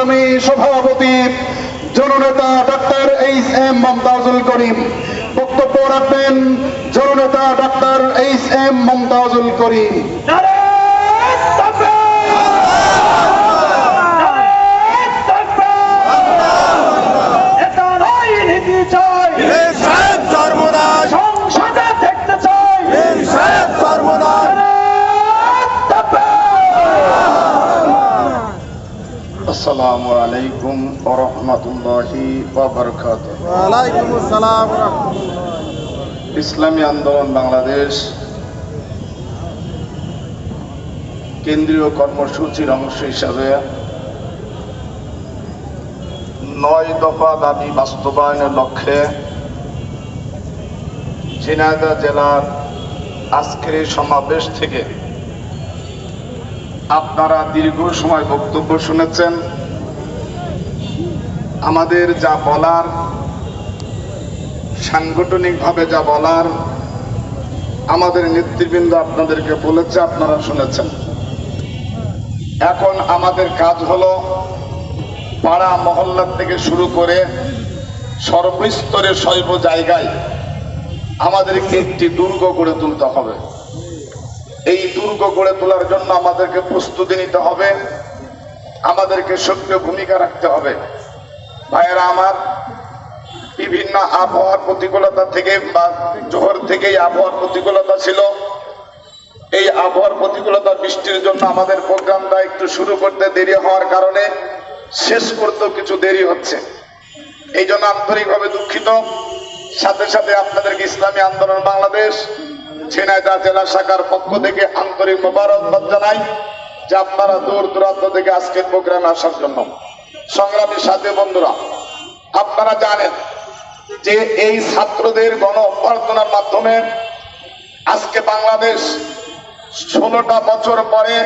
সংগ্রামী সভাপতি জননেতা ডক্টর এইচ এম মমতাজুল করিম। বক্তব্য রাখবেন জননেতা ডক্টর এইচ এম মমতাজুল করিম। আসসালামু আলাইকুম ওয়া রাহমাতুল্লাহি ওয়া বারাকাতুহু। ওয়া আলাইকুম আসসালাম ওয়া রাহমাতুল্লাহ। ইসলামী আন্দোলন বাংলাদেশ কেন্দ্রীয় কর্মসূচির অংশ হিসাবে 9 দফা দাবি বাস্তবায়নের লক্ষ্যে ঝিনাইদহ জেলার আজকের এই সমাবেশ থেকে আপনারা দীর্ঘ সময় বক্তব্য শুনেছেন। আমাদের যা বলার, সাংগঠনিকভাবে যা বলার আমাদের নেতৃবৃন্দ আপনাদেরকে বলেছে, আপনারা শুনেছেন। এখন আমাদের কাজ হলো পাড়া মহল্লা থেকে শুরু করে সর্বস্তরে সর্ব জায়গায় আমাদেরকে একটি দুর্গ গড়ে তুলতে হবে। এই দুর্গ গড়ে তোলার জন্য আমাদেরকে প্রস্তুতি নিতে হবে, আমাদেরকে সক্রিয় ভূমিকা রাখতে হবে। ভাইয়েরা আমার, বিভিন্ন আবহাওয়ার প্রতিকূলতা থেকে বা জোহর থেকেই আবহাওয়ার প্রতিকূলতা ছিল। এই আবহাওয়ার প্রতিকূলতা বৃষ্টির জন্য আমাদের প্রোগ্রামটা একটু শুরু করতে দেরি হওয়ার কারণে শেষ করতেও কিছু দেরি হচ্ছে। এই জন্য আন্তরিকভাবে দুঃখিত। সাথে সাথে আপনাদেরকে ইসলামী আন্দোলন বাংলাদেশ ঝিনাইদহ জেলা শাখার পক্ষ থেকে আন্তরিক মোবারকবাদ জানাই যে আপনারা দূর দূরান্ত থেকে আজকের প্রোগ্রামে আসার জন্য। সংগ্রামী সাথী বন্ধুরা, আপনারা জানেন যে এই ছাত্রদের গণ অভ্যর্থনার মাধ্যমে আজকে বাংলাদেশ 16টা বছর পরে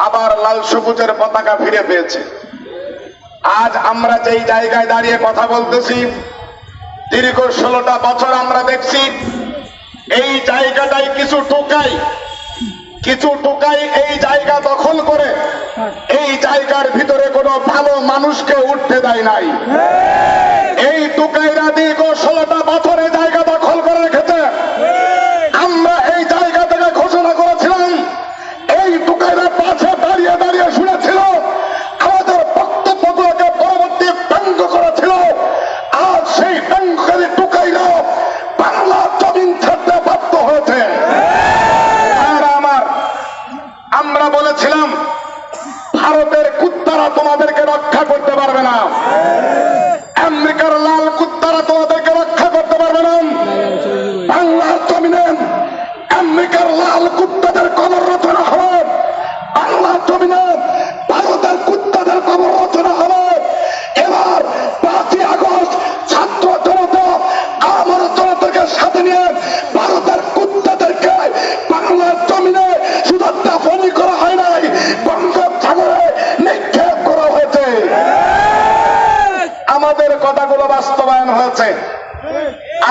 আবার লাল সবুজের পতাকা ফিরে পেয়েছে। আজ আমরা যেই জায়গায় দাঁড়িয়ে কথা বলতেছি, দীর্ঘ 16টা বছর আমরা দেখছি এই জায়গাটাই কিছু টোকাই এই জায়গা দখল করে এই জায়গার ভিতরে কোনো ভালো মানুষকে উঠতে দেয় নাই। এই টোকাইরা দীর্ঘ 16টা বছরে জায়গা দখল করে রেখেছে। আমরা এই জায়গা থেকে ঘোষণা করেছিলাম, এই টোকাইরা পাশে দাঁড়িয়ে দাঁড়িয়ে শুনেছিল, আমাদের বক্তব্যগুলোকে পরবর্তী ব্যঙ্গ করেছিল। আজ সেই ব্যঙ্গকারী টোকাইরা বাংলা জমিন ছাড়তে বাধ্য হয়েছে। আমরা বলেছিলাম ভারতের কুত্তারা তোমাদেরকে রক্ষা করতে পারবে না, আমেরিকার লাল কুত্তারা তোমাদেরকে রক্ষা করতে পারবে না। বাংলার জমিনে আমেরিকার লাল কুত্তাদের কবর রচনা হবে, বাংলার জমিনে ভারতের কুত্তাদের কবর রচনা হবে। এবার 5ই আগস্ট ছাত্র জনতা আমার জনতাকে সাথে নিয়ে ভারতের কুত্তাদেরকে বাংলার জমিনে শুধু দাফনই করা হয় নাই, বঙ্গোপসাগরে নিক্ষেপ করা হয়েছে। আমাদের কথাগুলো বাস্তবায়ন হয়েছে।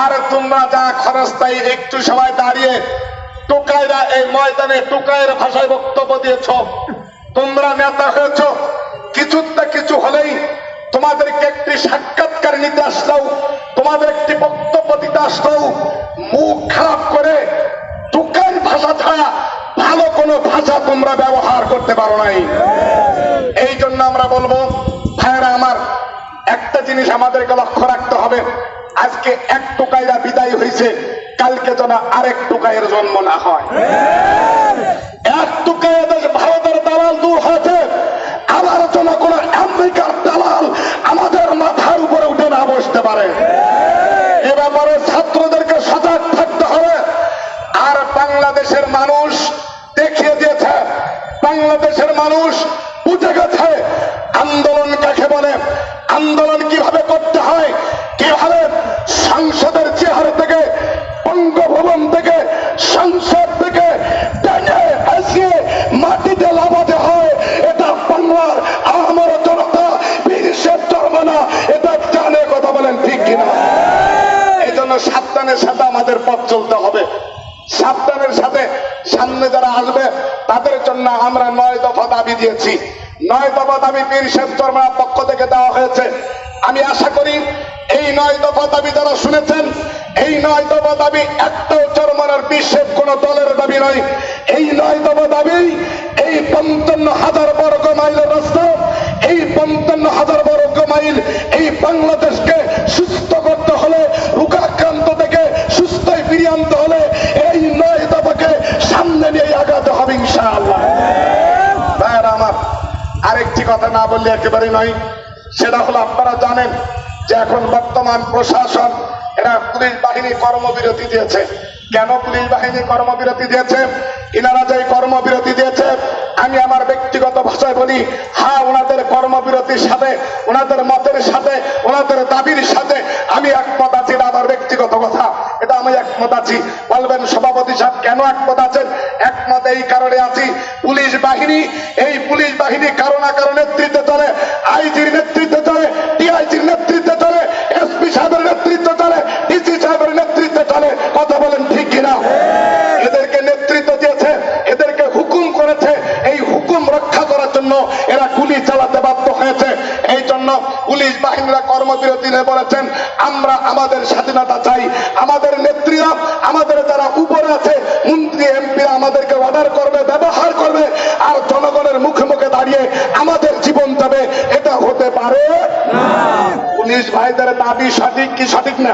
আর তোমরা যা খরচ তাই একটু সময় দাঁড়িয়ে টোকাইরা এই ময়দানে টোকাইয়ের ভাষায় বক্তব্য দিয়েছ, তোমরা নেতা হয়েছ। কিছুটা কিছু হলেই তোমাদেরকে একটি সাক্ষাৎকার নিতে আসলেও, তোমাদের একটি বক্তব্য দিতে আসলেও মুখ খারাপ করে টোকাইয়ের ভাষা ছাড়া ভালো কোনো ভাষা তোমরা ব্যবহার করতে পারো নাই। এই জন্য আমরা বলবো, ভাইয়েরা আমার, একটা জিনিস আমাদেরকে লক্ষ্য রাখতে হবে। আজকে এক টোকাইরা বিদায় হয়েছে, কালকে যেন আরেক টোকাইয়ের জন্ম না হয়। এক টোকাইয়া দেশ ভারতের দালাল দূর হয়েছে, আবার যেন কোন আমেরিকার দালাল আমাদের মাথার উপরে উঠে না বসতে পারে। এ ব্যাপারে ছাত্রদেরকে সজাগ থাকতে হবে। আর বাংলাদেশের মানুষ দেখিয়ে দিয়েছে, বাংলাদেশের মানুষ বুঝে গেছে আন্দোলন কাকে বলে, আন্দোলন কিভাবে করতে হয়, কিভাবে সংসদের চেয়ার থেকে, বঙ্গভবন থেকে, সংসদ থেকে টেনে আসিয়ে মাটিতে লাফাতে হয়। এটা বাংলার আমার জনতা বিদেশের ধর্ম না, এটা জানে। কথা বলেন ঠিক কিনা? এই জন্য সাবধানের সাথে আমাদের পথ চলতে হবে। সাবধানের সাথে সামনে যারা আসবে তাদের জন্য আমরা 9 দফা দাবি দিয়েছি। 9 দফা দাবি পীর শেখ চরমনার পক্ষ থেকে দেওয়া হয়েছে। আমি আশা করি এই 9 দফা দাবি যারা শুনেছেন, এই 9 দফা দাবি একটাও চরমনার বিশ্বের কোন দলের দাবি নয়। এই 9 দফা দাবি এই 55,000 বর্গ মাইলের রাস্তা, এই 55,000 বর্গ মাইল এই বাংলাদেশকে সুস্থ করতে হলে, রোগাক্রান্ত থেকে সুস্থই ফিরিয়ে আনতে হলে এই 9 দফাকে সামনে নিয়ে আগাতে হবে ইনশাআল্লাহ। ভাইরা আমার, আরেকটি কথা না বললে একেবারে নয়, সেটা হলো আপনারা জানেন যে এখন বর্তমান প্রশাসন এরা পুলিশ বাহিনী কর্মবিরতি দিয়েছে। কেন পুলিশ বাহিনী কর্মবিরতি দিয়েছে? এনারা যে কর্মবিরতি দিয়েছে, আমি আমার ব্যক্তিগত ভাষায় বলি, হ্যাঁ ওনাদের কর্মবিরতির সাথে, ওনাদের মতের সাথে, ওনাদের দাবির সাথে আমি একমত আছি। এটা আমার ব্যক্তিগত কথা, এটা আমি একমত আছি। বলবেন সভাপতি সাহেব কেন একমত আছেন? একমত এই কারণে আছি, পুলিশ বাহিনী, এই পুলিশ বাহিনী কারো না কারো নেতৃত্বে চলে, আইজির নেতৃত্বে চলে, ডিআইজির নেতৃত্বে চলে, এসপি সাহেবের নেতৃত্বে চলে, ডিসি সাহেবের নেতৃত্বে চলে। কথা বলেন ঠিক কিনা? এদেরকে নেতৃত্ব দিয়েছে, এদেরকে হুকুম করেছে, এই হুকুম রক্ষা করার জন্য এরা গুলি চালাতে বাধ্য হয়েছে। এই জন্য পুলিশ বাহিনীরা কর্মবিরতি নিয়ে বলেছেন, আমরা আমাদের স্বাধীনতা চাই। আমাদের নেত্রীরা, আমাদের যারা উপরে আছে, মন্ত্রী এমপিরা আমাদেরকে অর্ডার করবে, ব্যবহার করবে, আর জনগণের মুখে মুখে দাঁড়িয়ে আমাদের জীবন যাবে, এটা হতে পারে না। পুলিশ ভাইদের দাবি সঠিক কি সঠিক না?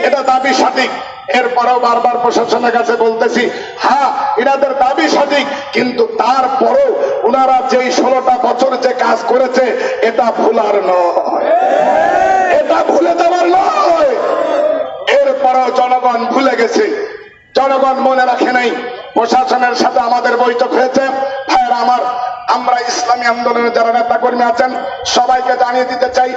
এটা দাবি সঠিক। এরপরেও বারবার প্রশাসনের কাছে বলতেছি, হ্যাঁ এনাদের দাবি সঠিক, কিন্তু তারপরেও ওনারা যেই 16টা বছর যে কাজ করেছে এটা ভুলার নয়, এটা ভুলে যাওয়ার নয়। এরপরেও জনগণ ভুলে গেছে, জনগণ মনে রাখে নাই। প্রশাসনের সাথে আমাদের বৈঠক হয়েছে। ভাইয়েরা আমার, আমরা ইসলামী আন্দোলনের যারা নেতা কর্মী আছেন সবাইকে জানিয়ে দিতে চাই,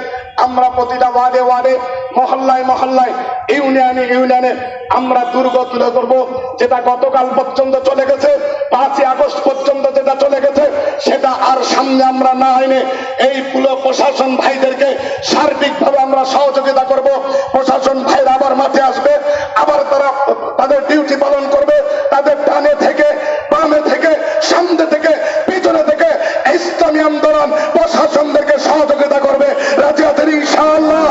আমরা প্রতিটা ওয়ার্ডে ওয়ার্ডে, মহল্লায় মহল্লায়, ইউনিয়নে ইউনিয়নে আমরা দুর্গ তুলে করবো। যেটা গতকাল পর্যন্ত চলে গেছে, 5ই আগস্ট পর্যন্ত যেটা চলে গেছে, সেটা আর সামনে আমরা না এনে এই পুরো প্রশাসন ভাইদেরকে সার্বিকভাবে আমরা সহযোগিতা করব। প্রশাসন ভাইরা আবার মাঠে আসবে, আবার তারা তাদের ডিউটি পালন করবে, তাদের ডানে থেকে, বামে থেকে, সামনে থেকে, পিছনে থেকে ইসলামী আন্দোলন প্রশাসনদেরকে সহযোগিতা করবে। রাজি আছেন ইনশাআল্লাহ?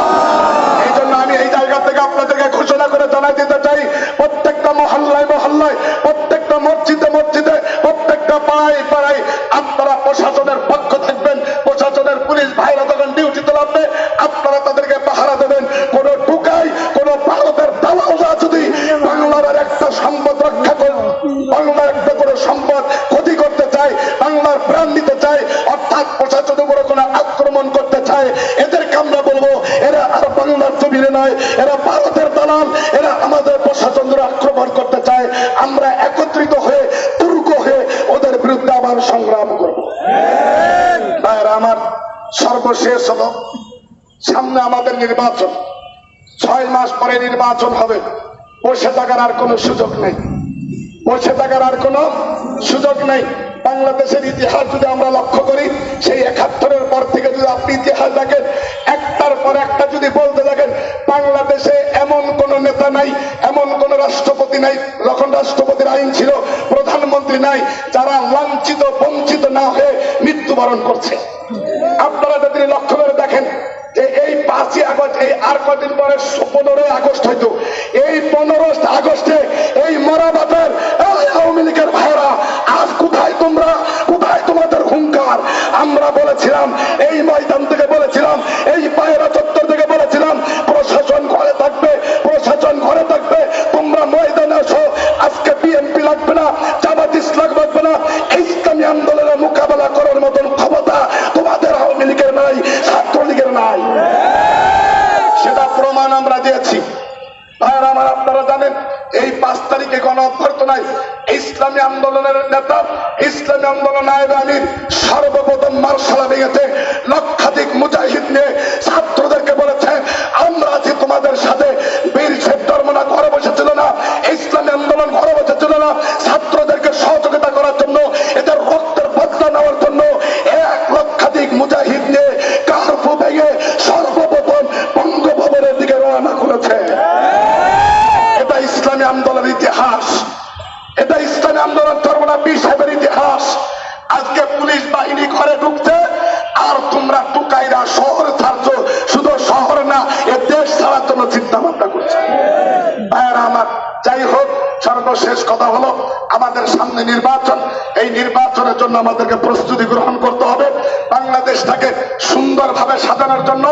এই জন্য আমি এই জায়গা থেকে আপনাদেরকে ঘোষণা করে জানাই দিতে চাই, প্রত্যেকটা মহল্লায় মহল্লায়, প্রত্যেকটা মসজিদে মসজিদে, প্রত্যেকটা পাড়ায় পাড়ায় আপনারা প্রশাসনের পক্ষ থাকবেন। প্রশাসনের পুলিশ ভাইরা যখন ডিউটিতে লাগবে, আপনারা তাদেরকে পাহারা দেবেন। কোন ঢুকাই, কোন ভারতের দালালরা যদি বাংলার একটা সম্পদ রক্ষা করে, বাংলার একটা করে সম্পদ ক্ষতি করতে চায়, বাংলার প্রাণ নিতে চায়, অর্থাৎ প্রশাসনের উপরে কোনো আক্রমণ করতে চায়, এদেরকে আমরা বলবো এরা আর বাংলার জমিনে নয়, এরা ভারতের দালাল, এরা আমাদের প্রশাসনের আক্রমণ করতে চায়। আমরা একত্রিত হয়ে, দুর্গ হয়ে ওদের বিরুদ্ধে আবার সংগ্রাম করব। ভাইরা আমার, সর্বশেষ হলো সামনে আমাদের নির্বাচন, 6 মাস পরে নির্বাচন হবে। বসে থাকার আর কোনো সুযোগ নেই, বসে থাকার আর কোনো সুযোগ নেই। বাংলাদেশের ইতিহাস যদি আমরা লক্ষ্য করি, সেই 71-এর পর থেকে যদি আপনি ইতিহাস দেখেন, একটার পর একটা যদি বলতে থাকেন, বাংলাদেশে এমন কোন নেতা নাই, এমন কোন রাষ্ট্রপতি নাই, যখন রাষ্ট্রপতির আইন ছিল, প্রধানমন্ত্রী নাই, যারা লাঞ্ছিত বঞ্চিত না হয়ে মৃত্যুবরণ করছে। আপনারা যদি লক্ষ্য করে দেখেন যে এই 5ই আগস্ট, এই আর কদিন পরে 15ই আগস্ট হয়তো, এই 15 আগস্টে এই মরাবাতের আওয়ামী লীগের ভাইরা আজ কোথায় তোমরা, কোথায় তোমাদের হুঙ্কার? আমরা বলেছিলাম, এই ময়দান থেকে বলেছিলাম, এই পায়রা চত্বর থেকে বলেছিলাম, প্রশাসন ঘরে থাকবে, প্রশাসন ঘরে থাকবে, তোমরা ময়দানে আসো। আজকে বিএনপি লাগবে না, জামাত ইসলাম লাগবে না, ইসলামী আন্দোলনের মোকাবেলা করার মতন ক্ষমতা তোমাদের আওয়ামী লীগের নাই, ছাত্রলীগের নাই। সেটা প্রমাণ আমরা দিয়েছি। ভাইরা আমার, আপনারা জানেন এই 5 তারিখে গণঅভ্যর্থনায় ইসলামী আন্দোলনের নেতা, ইসলামী আন্দোলন নায়েবে আমির সর্বপ্রথম মার্শালা ভেঙেছে, লক্ষাধিক মুজাহিদ নিয়ে ছাত্রদেরকে বলেছে, আমরা আছি তোমাদের সাথে। বীর শেখ চরমনা ঘরে বসেছিল না, ইসলামী আন্দোলন ঘরে বসেছিল না, ছাত্রদেরকে সহযোগিতা করার জন্য, এদের রক্তের বদলা নেওয়ার জন্য 1 লক্ষাধিক মুজাহিদ নিয়ে কারফু ভেঙে সর্বপ্রথম বঙ্গভবনের দিকে রওনা করেছে। এটা ইসলামী আন্দোলনের ইতিহাস, এটা ইসলামী আন্দোলন চরমনা পীর সাহেবের ইতিহাস। আজকে পুলিশ বাহিনী ঘরে ঢুকছে, টোকাইরা শহর ছাড়ছো, শুধু শহর না এ দেশ ছাড়ার জন্য চিন্তা ভাবনা করছে। ভাইয়েরা আমার, যাই হোক, সর্বশেষ কথা হলো আমাদের সামনে নির্বাচন। এই নির্বাচনের জন্য আমাদেরকে প্রস্তুতি গ্রহণ করতে হবে। বাংলাদেশটাকে সুন্দরভাবে সাজানোর জন্য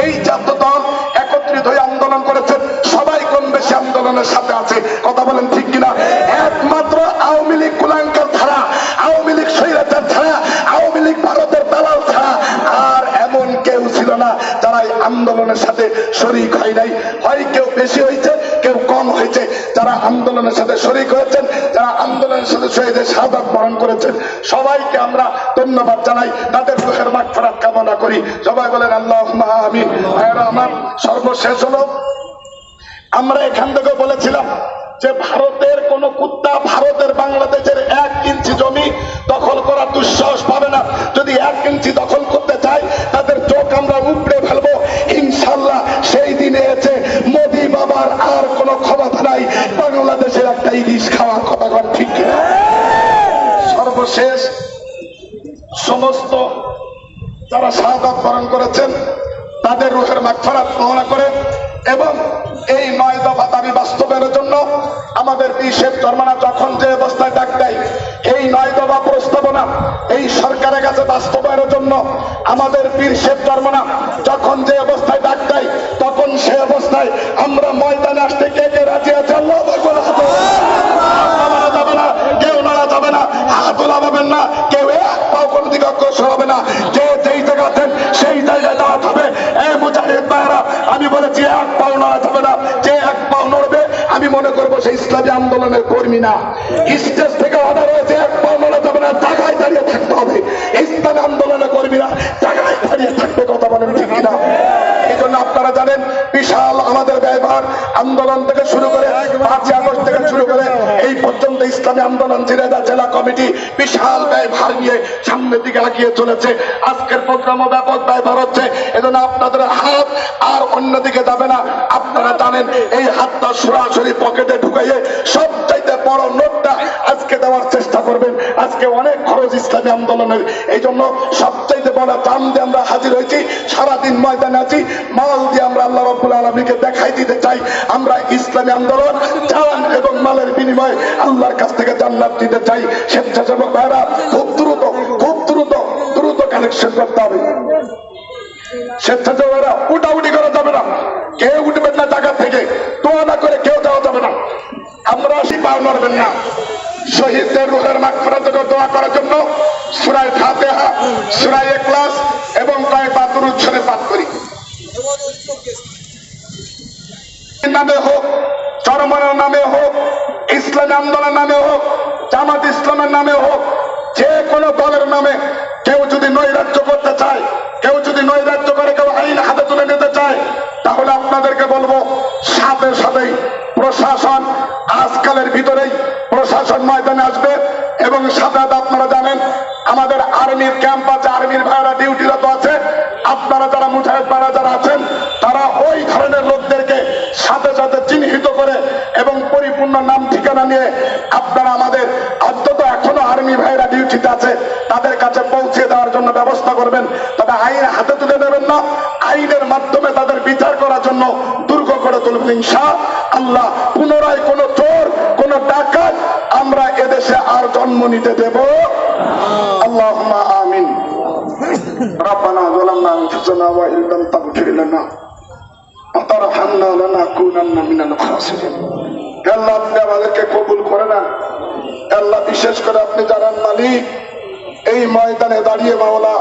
এই জাতীয় দল একত্রিত হয়ে আন্দোলন করেছেন, সবাই কম বেশি আন্দোলনের সাথে আছে, কথা বলেন ঠিক কিনা? একমাত্র আওয়ামী লীগ কুলাঙ্কার ছাড়া, আওয়ামী লীগ স্বৈরাচার ছাড়া, আওয়ামী লীগ ভারতের দালাল ছাড়া আর এমন কেউ ছিল না যারা এই আন্দোলনের সাথে শরীক হয় নাই। হয় কেউ বেশি হয়েছে, কেউ কম হয়েছে। যারা আন্দোলনের সাথে শরীক হয়েছেন, যারা আন্দোলনের সাথে শহীদের শাহাদাত বরণ করেছেন, সবাইকে আমরা ধন্যবাদ জানাই, তাদের রূহের মাগফিরাত কামনা করি। সবাই বলেন আল্লাহুম্মা আমিন। ভাইয়েরা আমার, সর্বশেষ হলো, আমরা এখান থেকে বলেছিলাম যে ভারতের কোন কুত্তা ভারতের বাংলাদেশের 1 ইঞ্চি জমি দখল করার দুঃসাহস পাবে না। যদি 1 ইঞ্চি দখল করতে চায়, তাদের চোখ আমরা উপড়ে ফেলবো ইনশাল্লাহ। সেই দিনে এসে মোদি বাবার আর কোন ক্ষমতা নাই বাংলাদেশের একটা ইলিশ খাওয়ার, কথা বল ঠিক কিনা? সর্বশেষ সমস্ত যারা শাহাদাত বরণ করেছেন তাদের রূহের মাগফিরাত কামনা করে এবং এই 9 দফা দাবি বাস্তবায়নের জন্য আমাদের বিশেষ জন্মানা যখন যে অবস্থায় ডাক দেয়, এই 9 দফা প্রস্তাবনা এই সরকারের কাছে বাস্তবায়নের জন্য আমাদের বিশেষ জন্মানা যখন যে অবস্থায় ডাক দেয়, তখন সে অবস্থায় আমরা ময়দানে আসতে কে কে রাজি আছে? আল্লাহু আকবার। নাড়া যাবে না, কেউ নাড়া যাবে না, হাত ওলাবেন না, কেউ এক পাও কোনো দিকে অগ্রসর হবে না। যে যেই জায়গা আছেন সেই জায়গায় দাঁড়াতে হবে। এই মুজাহিদ ভাইরা, আমি বলেছি এক পাও নড়া যাবে না। যে এক পাও নড়বে আমি মনে করবো সেই ইসলামী আন্দোলনের কর্মী না। স্টেজ থেকে অর্ডার হয়েছে এক পাও নড়া যাবে না, জায়গায় দাঁড়িয়ে থাকতে হবে। ইসলামী আন্দোলনের কর্মীরা জায়গায় দাঁড়িয়ে থাকবে, কথা বলেন ঠিক কিনা? এই জন্য আপনারা জানেন বিশাল আমাদের ব্যয়ভার আন্দোলন থেকে শুরু করে 5 আগস্ট থেকে শুরু করে এই পর্যন্ত ইসলামী আন্দোলন ঝিনাইদহ জেলা কমিটি বিশাল ব্যয়ভার নিয়ে সামনের দিকে এগিয়ে চলেছে। আজকের প্রোগ্রামও ব্যাপক ব্যয়ভার হচ্ছে। এজন্য আপনাদের হাত আর অন্যদিকে যাবে না। আপনারা জানেন এই হাতটা সরাসরি পকেটে ঢুকাইয়ে সবচাইতে বড় নোটটা আজকে দেওয়ার চেষ্টা করবেন। আজকে অনেক খরচ ইসলামী আন্দোলনের, এই জন্য সবচাইতে বড় দাম দিয়ে আমরা হাজির হয়েছি। সারাদিন ময়দানে আছি, মাল দিয়ে আমরা আল্লাহ রাব্বুল আলামিনকে দেখাই দিতে চাই আমরা ইসলামী আন্দোলন জান এবং মালের বিনিময়ে আল্লাহর কাছ থেকে জান্নাত দিতে চাই। স্বেচ্ছাসেবক ভাইরা খুব দ্রুত কালেকশন করতে হবে। স্বেচ্ছাসেবকরা উঠাউটি করা যাবে না, কেউ উঠবেন না জায়গা থেকে, দোয়া না করে কেউ যাওয়া যাবে না। আমরা সিপাহ নড়বেন না। শহীদদের রূহের মাগফিরাত দোয়া করার জন্য সূরা ফাতিহা, সূরা ইখলাস এবং কয়েকবার দুরূদ শরীফ পাঠ করি। নামে হোক, চরমনের নামে হোক, ইসলামী আন্দোলনের নামে হোক, জামাত ইসলামের নামে হোক, যে কোনো দলের নামে কেউ যদি নৈরাজ্য করতে চায়, কেউ যদি নৈরাজ্য করে, কেউ আইন হাতে তুলে নিতে চায়, তাহলে আপনাদেরকে বলবো সাথে সাথেই প্রশাসন আজকালের ভিতরেই প্রশাসন ময়দানে আসবে। এবং সাথে আপনারা জানেন আমাদের আর্মির ক্যাম্প আছে, আর্মির ভাইরা ডিউটিরত আছে। আপনারা যারা মুজাহিদ ভাইরা যারা আছেন, তারা ওই ধরনের লোকদেরকে সাথে সাথে চিহ্নিত করে এবং পরিপূর্ণ নাম ঠিকানা নিয়ে আপনারা আমাদের অন্তত এখনো আর্মি ভাইরা ডিউটিতে আছে তাদের কাছে পৌঁছে দেওয়ার জন্য ব্যবস্থা করবেন। তবে আইন হাতে তুলে নেবেন না, আইনের মাধ্যমে তাদের বিচার করার জন্য দুর্গ করে তুলবেন ইনশাআল্লাহ। পুনরায় কোন চোর, কোন ডাকাত আমরা এদেশে আর জন্ম নিতে দেব আল্লাহুম্মা আমিন। রব্বানা যালামনা আনফুসানা ওয়া ইন লাম তাগফির লানা ওয়া তারহামনা লানাকুনান্না মিনাল খাসিরিন। আল্লাহ, আপনি আমাদেরকে কবুল করে নেন। আল্লাহ, বিশেষ করে আপনি জানেন মালিক, এই ময়দানে দাঁড়িয়ে মাওলা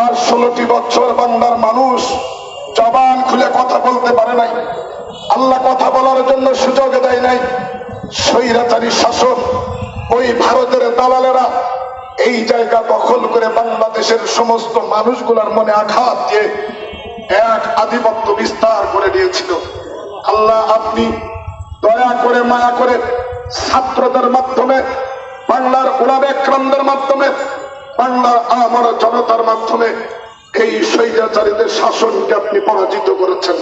আর 16টি বছর বাংলার মানুষ জবান খুলে কথা বলতে পারে নাই। আল্লাহ কথা বলার জন্য সুযোগ দেয় নাই। স্বৈরাচারী শাসক ওই ভারতের দালালেরা এই জায়গা দখল করে বাংলাদেশের সমস্ত মানুষগুলোর মনে আঘাত দিয়ে এক আধিপত্য বিস্তার করে দিয়েছিল। আল্লাহ, আপনি দয়া করে মায়া করে ছাত্রদের মাধ্যমে, বাংলার উলামা একরামদের মাধ্যমে, বাংলার আমর জনতার মাধ্যমে এই স্বৈরাচারীদের শাসনকে আপনি পরাজিত করেছেন।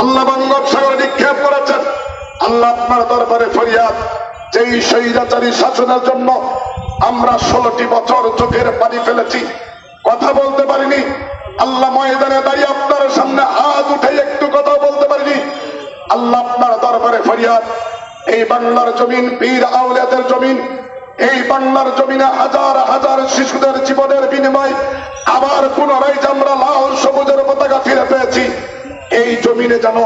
আল্লাহ বঙ্গোপসাগরে নিক্ষেপ করেছেন। আল্লাহ, আপনার দরবারে ফরিয়াদ, যেই স্বৈরাচারী শাসনের জন্য আমরা 16টি বছর চোখের পানি ফেলেছি, কথা বলতে পারিনি, আল্লাহ ময়দানে দাঁড়িয়ে আপনার সামনে হাত উঠে একটু কথা বলতে পারিনি। আল্লাহ আপনার দরবারে ফরিয়াদ, এই বাংলার জমিন বীর আউলিয়াদের জমিন, এই বাংলার জমিনে হাজার হাজার শিশুদের জীবনের বিনিময় আবার পুনরায় যে আমরা লাল সবুজের পতাকা ফিরে পেয়েছি, এই জমিনে যেন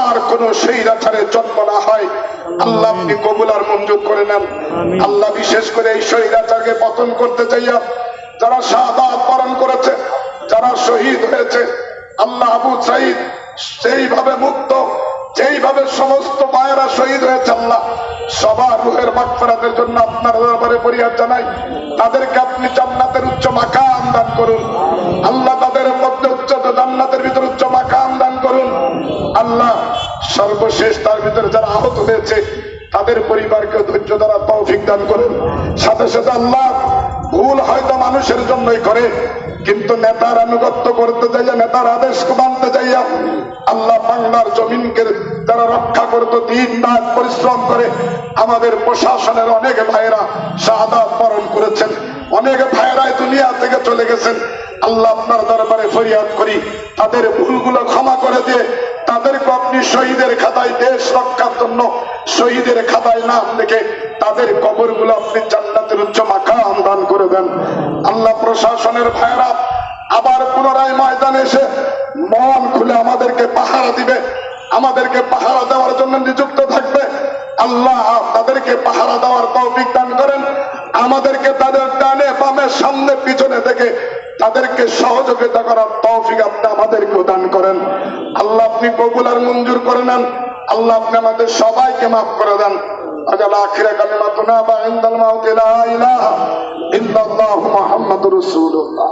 আর কোন স্বৈরাচারের জন্ম না হয়। আল্লাহ আপনি কবুল আর মঞ্জুর করে নেন। আল্লাহ বিশেষ করে এই স্বৈরাচারকে পতন করতে চাইয়া যারা শাহাদাত বরণ করেছে, যারা শহীদ হয়েছে, আল্লাহ আবু সাঈদ সেইভাবে মুক্ত, যেইভাবে সমস্ত মায়েরা শহীদ হয়েছে, আল্লাহ সবার রুহের মাগফিরাতের জন্য আপনার দরবারে ফরিয়াদ জানাই। তাদেরকে আপনি জান্নাতের উচ্চ মাকাম দান করুন। আল্লাহ তাদের মধ্যে উচ্চ জান্নাতের ভিতরে উচ্চ মাকাম দান করুন। আল্লাহ সর্বশেষ তার ভিতরে যারা আহত হয়েছে তাদের পরিবারকে ধৈর্য দ্বারা তৌফিক দান করুন। সাথে সাথে আল্লাহ ভুল হয়তো মানুষের জন্যই করে, কিন্তু নেতার আনুগত্য করতে যাইয়া, নেতার আদেশ মানতে যাইয়া আল্লাহ বাংলার জমিনকে যারা রক্ষা করতে দিন রাত পরিশ্রম করে, আমাদের প্রশাসনের অনেক ভাইয়েরা শাহাদাত বরণ করেছেন, অনেক ভাইয়েরাই দুনিয়া থেকে চলে গেছেন। আল্লাহ আপনার দরবারে ফরিয়াদ করি, তাদের ভুলগুলো ক্ষমা করে দিয়ে তাদেরকে আপনি শহীদের খাতায়, দেশ রক্ষার জন্য শহীদের খাতায় নাম লিখে তাদের কবরগুলো আপনি জান্নাতের উচ্চ মাকাম দান করে দেন। আল্লাহ প্রশাসনের ভাইয়েরা আবার পুনরায় ময়দানে এসে মন খুলে আমাদেরকে পাহারা দিবে, আমাদেরকে পাহারা দেওয়ার জন্য নিযুক্ত থাকবে। আল্লাহ তাদেরকে পাহারা দেওয়ার তৌফিক দান করেন। আমাদেরকে তাদের ডানে বামে সামনে পিছনে থেকে তাদেরকে সহযোগিতা করার তৌফিক আপনি আমাদেরকেও দান করেন। আল্লাহ আপনি কবুল আর মঞ্জুর করে নেন। আল্লাহ আপনি আমাদের সবাইকে মাফ করে দেন। আজাল আখিরা কালিমাতুনা বা ইনদাল মাউতি লা ইলাহা ইল্লাল্লাহু মুহাম্মাদুর রাসূলুল্লাহ।